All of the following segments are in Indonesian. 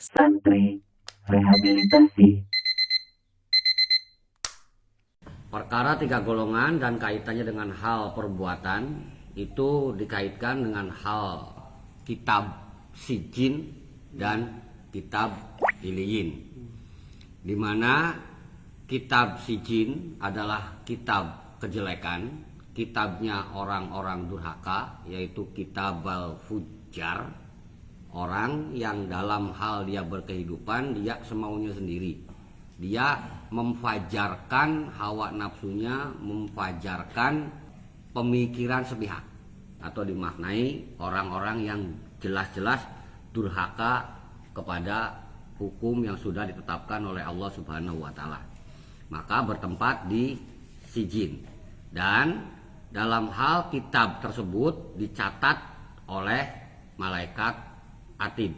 Santri rehabilitasi. Perkara tiga golongan dan kaitannya dengan hal perbuatan itu dikaitkan dengan hal kitab sijin dan kitab iliyin, di mana kitab sijin adalah kitab kejelekan, kitabnya orang-orang durhaka, yaitu kitab al-fujjar, orang yang dalam hal dia berkehidupan dia semaunya sendiri. Dia memfajarkan hawa nafsunya, memfajarkan pemikiran sepihak, atau dimaknai orang-orang yang jelas-jelas durhaka kepada hukum yang sudah ditetapkan oleh Allah Subhanahu wa taala. Maka bertempat di sijin. Dan dalam hal kitab tersebut dicatat oleh malaikat atid,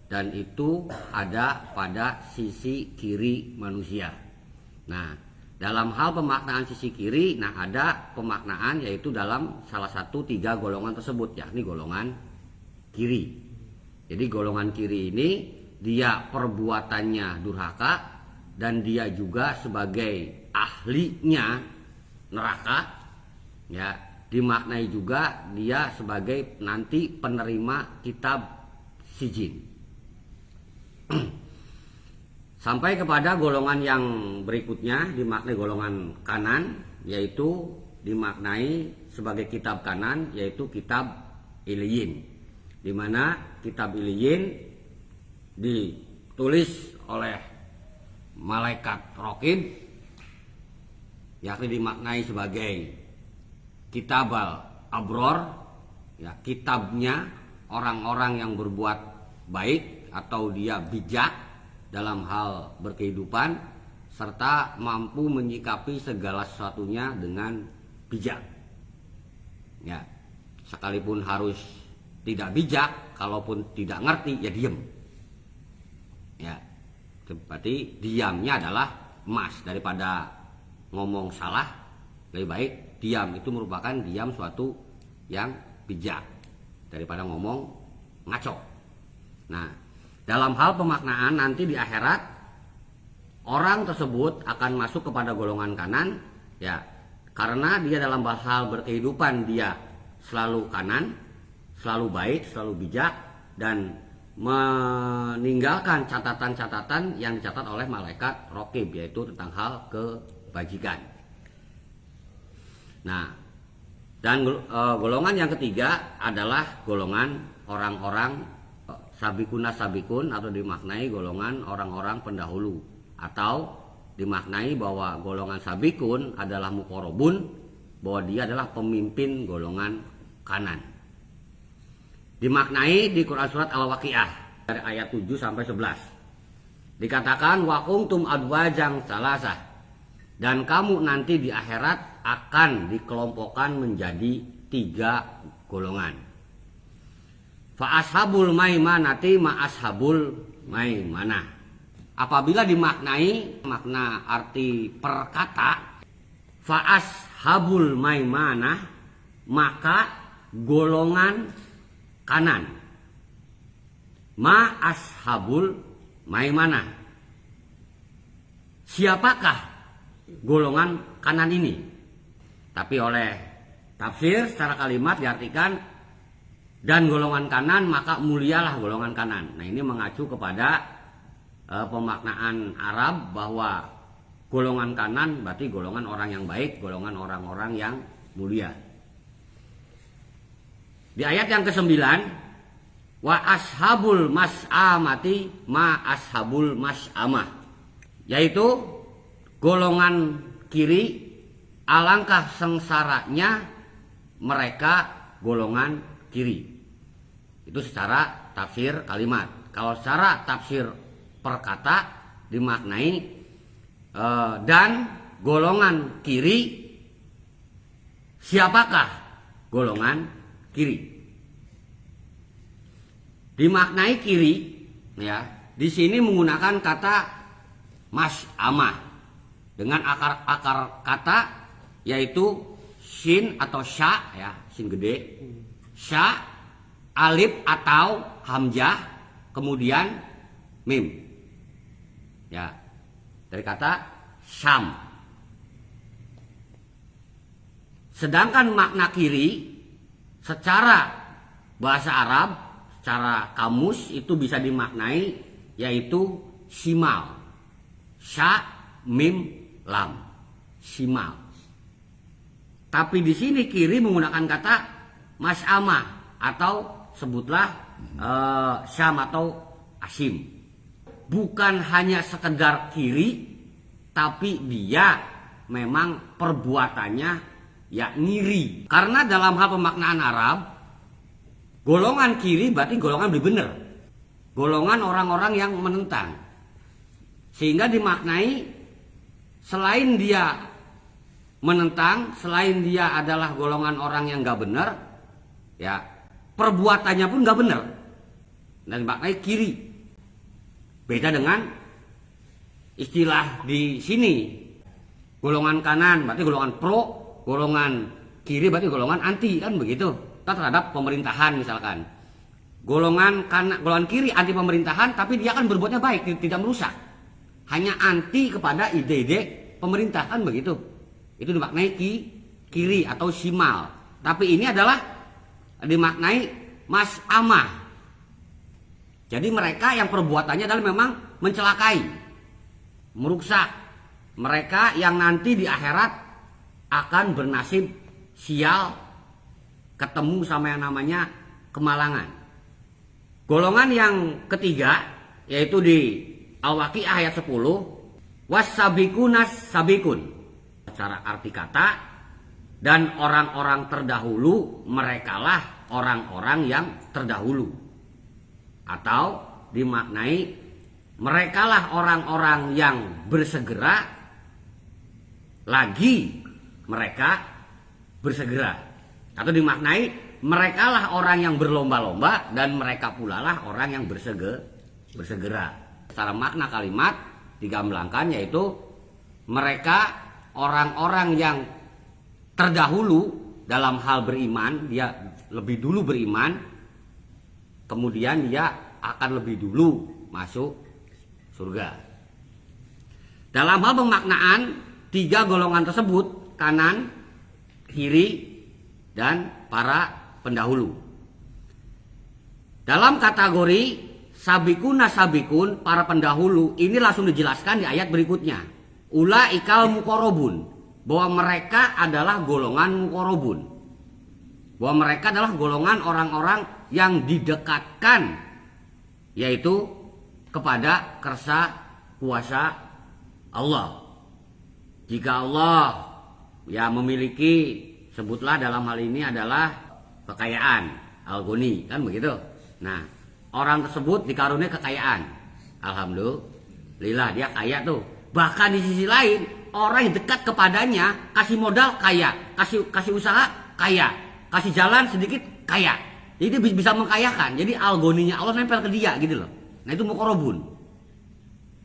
dan itu ada pada sisi kiri manusia. Nah, dalam hal pemaknaan sisi kiri, ada pemaknaan yaitu dalam salah satu tiga golongan tersebut, yakni golongan kiri. Jadi golongan kiri ini dia perbuatannya durhaka, dan dia juga sebagai ahlinya neraka, ya, dimaknai juga dia sebagai nanti penerima kitab sijin. Sampai kepada golongan yang berikutnya dimaknai golongan kanan, yaitu dimaknai sebagai kitab kanan, yaitu kitab iliyin, di mana kitab iliyin ditulis oleh malaikat raqib, yakni dimaknai sebagai kitab al-abror, ya, kitabnya orang-orang yang berbuat baik atau dia bijak dalam hal berkehidupan, serta mampu menyikapi segala sesuatunya dengan bijak. Ya, sekalipun harus tidak bijak, kalaupun tidak ngerti ya diem. Ya, berarti diamnya adalah emas, daripada ngomong salah lebih baik diam. Itu merupakan diam suatu yang bijak daripada ngomong ngaco. Nah, dalam hal pemaknaan nanti di akhirat, orang tersebut akan masuk kepada golongan kanan, ya, karena dia dalam hal berkehidupan dia selalu kanan, selalu baik, selalu bijak, dan meninggalkan catatan-catatan yang dicatat oleh malaikat raqib, yaitu tentang hal kebajikan. Nah, dan golongan yang ketiga adalah golongan orang-orang sabikun atau dimaknai golongan orang-orang pendahulu, atau dimaknai bahwa golongan sabikun adalah muqarrabun, bahwa dia adalah pemimpin golongan kanan. Dimaknai di Quran surat Al-Waqiah dari ayat 7 sampai 11. Dikatakan wa kuntum adwajang salasah, dan kamu nanti di akhirat akan dikelompokkan menjadi 3 golongan. Fa ashabul maimanati ma ashabul maimanah. Apabila dimaknai makna arti perkata fa ashabul maimanah, maka golongan kanan. Ma ashabul maimanah, siapakah golongan kanan ini? Tapi oleh tafsir secara kalimat diartikan dan golongan kanan, maka mulialah golongan kanan. Nah, ini mengacu kepada pemaknaan Arab bahwa golongan kanan berarti golongan orang yang baik, golongan orang-orang yang mulia. Di ayat yang ke-9, wa ashabul mas'amati ma ashabul mas'amah, yaitu golongan kiri alangkah sengsaranya mereka golongan kiri. Itu secara tafsir kalimat. Kalau secara tafsir perkata dimaknai dan golongan kiri, siapakah golongan kiri? Dimaknai kiri, ya, di sini menggunakan kata mas'amah dengan akar kata yaitu shin atau sya, ya, shin gede, sya, alif atau hamzah, kemudian mim. Ya, dari kata Syam. Sedangkan makna kiri secara bahasa Arab, secara kamus itu bisa dimaknai yaitu shimal. Sya, mim, lam. Shimal. Tapi di sini kiri menggunakan kata mas'amah atau sebutlah Syam atau Asim. Bukan hanya sekedar kiri, tapi dia memang perbuatannya ya ngiri. Karena dalam hal pemaknaan Arab, golongan kiri berarti golongan benar, golongan orang-orang yang menentang. Sehingga dimaknai selain dia menentang, selain dia adalah golongan orang yang gak benar, ya perbuatannya pun gak benar, dan dimaknai kiri. Beda dengan istilah di sini, golongan kanan berarti golongan pro, golongan kiri berarti golongan anti, kan begitu. Terhadap pemerintahan misalkan, golongan kanan, golongan kiri anti pemerintahan, tapi dia kan berbuatnya baik, tidak merusak, hanya anti kepada ide-ide pemerintah, kan begitu. Itu dimaknai kiri atau shimal. Tapi ini adalah dimaknai mas'amah. Jadi mereka yang perbuatannya adalah memang mencelakai, merusak. Mereka yang nanti di akhirat akan bernasib sial, ketemu sama yang namanya kemalangan. Golongan yang ketiga yaitu di Al-Waqi'ah ayat 10, was-sabikunas sabikun. Secara arti kata, dan orang-orang terdahulu merekalah orang-orang yang terdahulu. Atau dimaknai merekalah orang-orang yang bersegera, lagi mereka bersegera. Atau dimaknai merekalah orang yang berlomba-lomba, dan mereka pula lah orang yang bersegera. Secara makna kalimat digamblangkan yaitu mereka orang-orang yang terdahulu dalam hal beriman, dia lebih dulu beriman, kemudian dia akan lebih dulu masuk surga. Dalam hal pemaknaan, tiga golongan tersebut, kanan, kiri, dan para pendahulu. Dalam kategori sabikun sabikun, para pendahulu, ini langsung dijelaskan di ayat berikutnya. Ulaikal muqarrabun, bahwa mereka adalah golongan muqarrabun, bahwa mereka adalah golongan orang-orang yang didekatkan, yaitu kepada kersa kuasa Allah. Jika Allah ya memiliki, sebutlah dalam hal ini adalah kekayaan, al-ghani, kan begitu. Nah, orang tersebut dikaruniai kekayaan, alhamdulillah dia kaya tuh. Bahkan di sisi lain, orang yang dekat kepadanya kasih modal kaya, kasih usaha kaya, kasih jalan sedikit kaya. Jadi dia bisa mengkayakan. Jadi al-ghaninya Allah nempel ke dia gitu loh. Nah itu muqarrabun.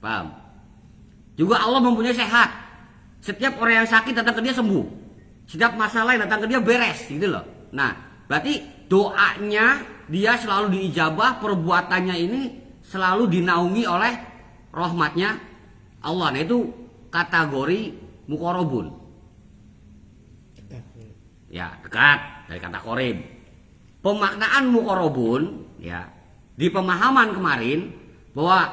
Paham? Juga Allah mempunyai sehat. Setiap orang yang sakit datang ke dia sembuh. Setiap masalah yang datang ke dia beres gitu loh. Nah, berarti doanya dia selalu diijabah, perbuatannya ini selalu dinaungi oleh rahmatnya Allah. Nah itu kategori muqarrabun. Ya, dekat dari kata qarib. Pemaknaan muqarrabun ya, di pemahaman kemarin bahwa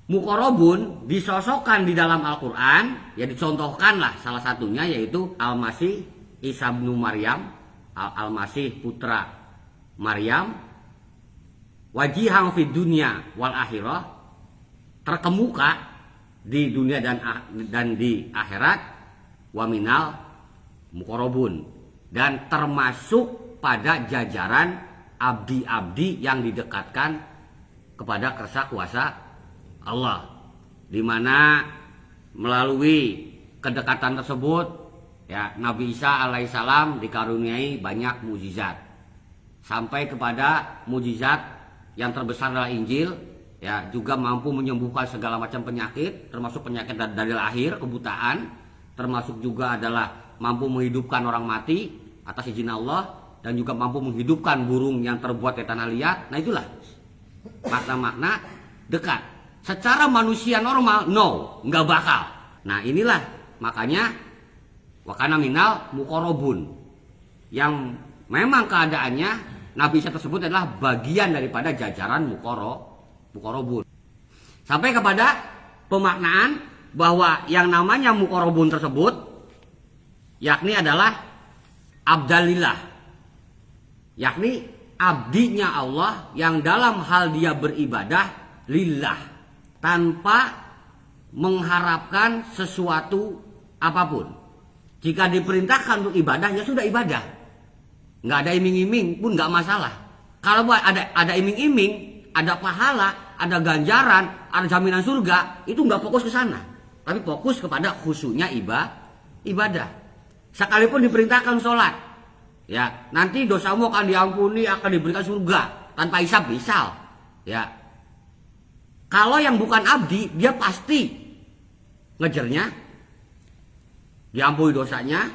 muqarrabun disosokkan di dalam Al-Qur'an, ya dicontohkanlah salah satunya yaitu Al-Masih Isa bin Maryam, Al-Masih putra Maryam, wajihan fid dunya wal akhirah, terkemuka di dunia dan di akhirat, wa minal muqarrabun, dan termasuk pada jajaran abdi-abdi yang didekatkan kepada kersa kuasa Allah, di mana melalui kedekatan tersebut ya Nabi Isa alaihissalam dikaruniai banyak mukjizat, sampai kepada mukjizat yang terbesar adalah Injil, ya juga mampu menyembuhkan segala macam penyakit, termasuk penyakit dari lahir, kebutaan, termasuk juga adalah mampu menghidupkan orang mati atas izin Allah, dan juga mampu menghidupkan burung yang terbuat dari tanah liat. Nah itulah makna-makna dekat. secara manusia normal, no, nggak bakal. Nah inilah makanya wakana minal mukorobun, yang memang keadaannya Nabi Isa tersebut adalah bagian daripada jajaran mukorobun. Sampai kepada pemaknaan bahwa yang namanya mukorobun tersebut yakni adalah abdalillah, yakni abdinya Allah yang dalam hal dia beribadah lillah tanpa mengharapkan sesuatu apapun. Jika diperintahkan untuk ibadah, ya sudah ibadah. Nggak ada iming-iming pun nggak masalah. Kalau ada iming-iming, ada pahala, ada ganjaran, ada jaminan surga, itu nggak fokus ke sana, tapi fokus kepada khusyuknya ibadah. Sekalipun diperintahkan sholat, ya nanti dosamu akan diampuni, akan diberikan surga tanpa hisab, misal, ya. Kalau yang bukan abdi, dia pasti ngejernya, diampuni dosanya,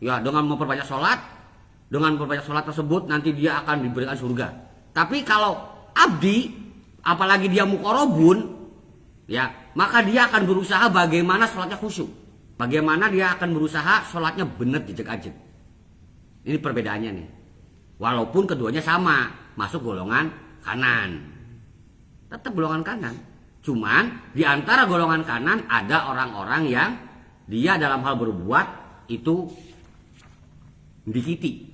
ya dengan memperbanyak sholat. Dengan memperbanyak sholat tersebut nanti dia akan diberikan surga. Tapi kalau abdi, apalagi dia mukorobun, ya maka dia akan berusaha bagaimana sholatnya khusyuk, bagaimana dia akan berusaha sholatnya benar dijek-ajek. Ini perbedaannya nih. Walaupun keduanya sama, masuk golongan kanan, tetap golongan kanan. Cuman di antara golongan kanan ada orang-orang yang dia dalam hal berbuat itu dikiti.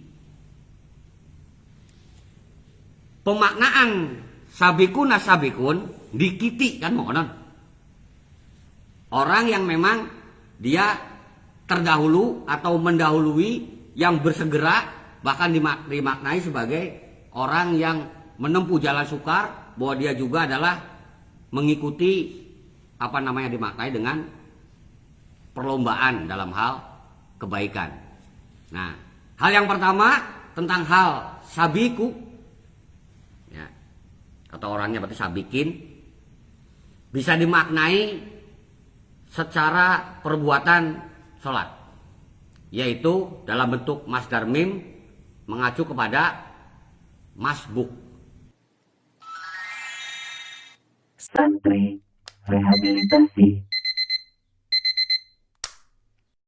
Pemaknaan sabikun nasabikun dikiti kan mohon. Orang yang memang dia terdahulu atau mendahului yang bersegera, bahkan dimaknai sebagai orang yang menempuh jalan sukar, bahwa dia juga adalah mengikuti dimaknai dengan perlombaan dalam hal kebaikan. Nah, hal yang pertama tentang hal sabiku, ya, kata orangnya berarti sabikin, bisa dimaknai secara perbuatan sholat, yaitu dalam bentuk masdar mim mengacu kepada masbuk. Santri rehabilitasi.